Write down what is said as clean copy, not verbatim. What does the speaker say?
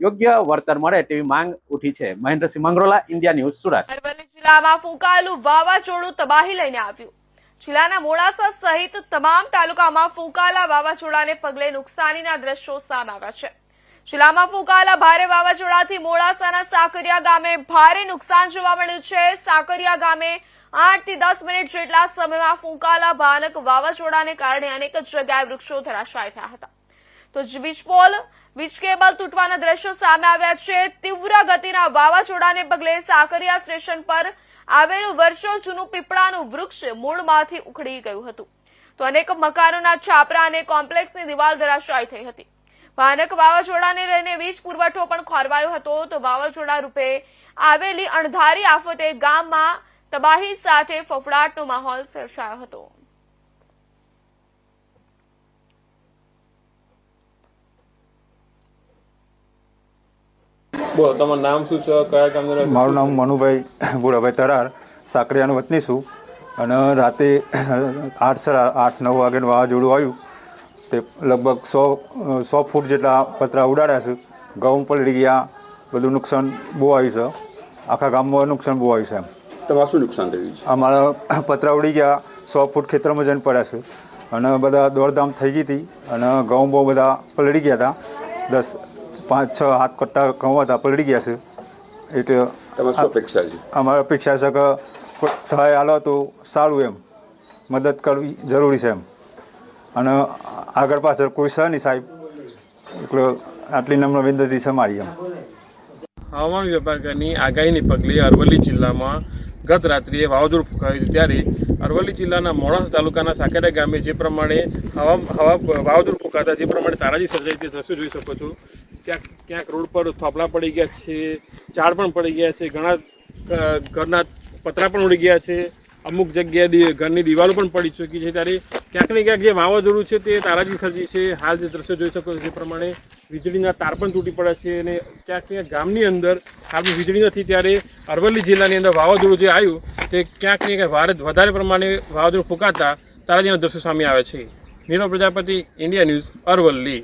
યોગ્ય વળતર મળે તેવી માંગ ઉઠી છે। Mahendrasinh Mangrola, India News, Surat. અરવલ્લી જિલ્લામાં ફૂંકાયેલું વાવાઝોડું તબાહી લઈને આવ્યું। જિલ્લાના મોડાસા સહિત તમામ તાલુકામાં ફૂંકાયેલા વાવાઝોડાને પગલે નુકસાનીના દ્રશ્યો સામે આવ્યા છે। જિલ્લામાં ફૂંકાયેલા ભારે વાવાઝોડાથી મોડાસાના સાકરિયા ગામે ભારે નુકસાન જોવા મળ્યું છે। સાકરિયા ગામે 8 થી 10 મિનિટ જેટલા સમયમાં ફૂંકાયેલા ભયાનક વાવાઝોડાને કારણે અનેક જગ્યાએ વૃક્ષો ધરાશાયી થયા હતા, તો વીજ કેબલ તૂટવાના દ્રશ્યો સામે આવ્યા છે। તીવ્ર ગતિના વાવાઝોડાને પગલે સાકરિયા સ્ટેશન પર આવેલું વર્ષો જૂનું પીપળાનું વૃક્ષ મૂળમાંથી ઉખડી ગયું હતું, તો અનેક મકાનોના છાપરા અને કોમ્પ્લેક્સની દિવાલ ધરાશાયી થઈ હતી। ભયાનક વાવાઝોડાને લઈને વીજ પુરવઠો પણ ખોરવાયો હતો, તો વાવાઝોડા રૂપે આવેલી અણધારી આફતે ગામમાં તબાહી સાથે ફફડાટનો માહોલ સર્જાયો હતો। બોલો, તમારું નામ શું છે? કયા ગામના રહો છો? મારું નામ મનુભાઈ ભુરાભાઈ તરાર, સાકરિયાનો વતની છું। અને રાતે 8-9 વાગે વાવાઝોડું આવ્યું, તે લગભગ 100 ફૂટ જેટલા પતરા ઉડાડ્યા છે। ઘઉં પલળી ગયા, બધું નુકસાન બહુ આવ્યું છે, આખા ગામમાં નુકસાન બહુ આવ્યું છે। તમારું શું નુકસાન થયું છે? અમારા પતરા ઉડી ગયા, 100 ફૂટ ખેતરમાં જઈને પડ્યા છે, અને બધા દોડધામ થઈ ગઈ હતી, અને ઘઉં બહુ બધા પલળી ગયા હતા। 5-6 હાથ કટ્ટા ઘઉં હતા, પલળી ગયા છે। એટલે તમારી શું અપેક્ષા છે? અમારી અપેક્ષા છે કે કોઈ સહાય આલો તો સારું, એમ મદદ કરવી જરૂરી છે એમ, અને આગળ પાછળ કોઈ છે નહીં સાહેબ, એટલે આટલી નમ્ર વિનંતી છે મારી એમ। હવામાન વિભાગની આગાહીને પગલે અરવલ્લી જિલ્લામાં ગત રાત્રિએ વાવાઝોડું ફૂંકાયું હતું, ત્યારે અરવલ્લી જિલ્લાના મોડાસા તાલુકાના સાકરિયા ગામે જે પ્રમાણે વાવાઝોડું ફૂંકાતા જે પ્રમાણે તારાજી સર્જાઈ તે દ્રશ્યો જોઈ શકો છો। ક્યાંક રોડ પર થોપલા પડી ગયા છે, ઝાડ પણ પડી ગયા છે, ઘણા ઘરના પતરા પણ ઉડી ગયા છે, અમુક જગ્યાએ ઘરની દિવાલો પણ પડી ચૂકી છે। ત્યારે ક્યાંક ને ક્યાંક જે વાવાઝોડું છે તે તારાજી સર્જી છે। હાલ જે દ્રશ્યો જોઈ શકો છો તે પ્રમાણે વીજળીના તાર પણ તૂટી પડ્યા છે, અને ક્યાંક ક્યાંક ગામની અંદર હાલ વીજળી નથી, ત્યારે અરવલ્લી જિલ્લાની અંદર વાવાઝોડું જે આવ્યું તે ક્યાંક ને ક્યાંક વધારે પ્રમાણે વાવાઝોડું ફૂંકાતા તારાજીના દ્રશ્યો સામે આવે છે। Nirav Prajapati, India news, Aravalli.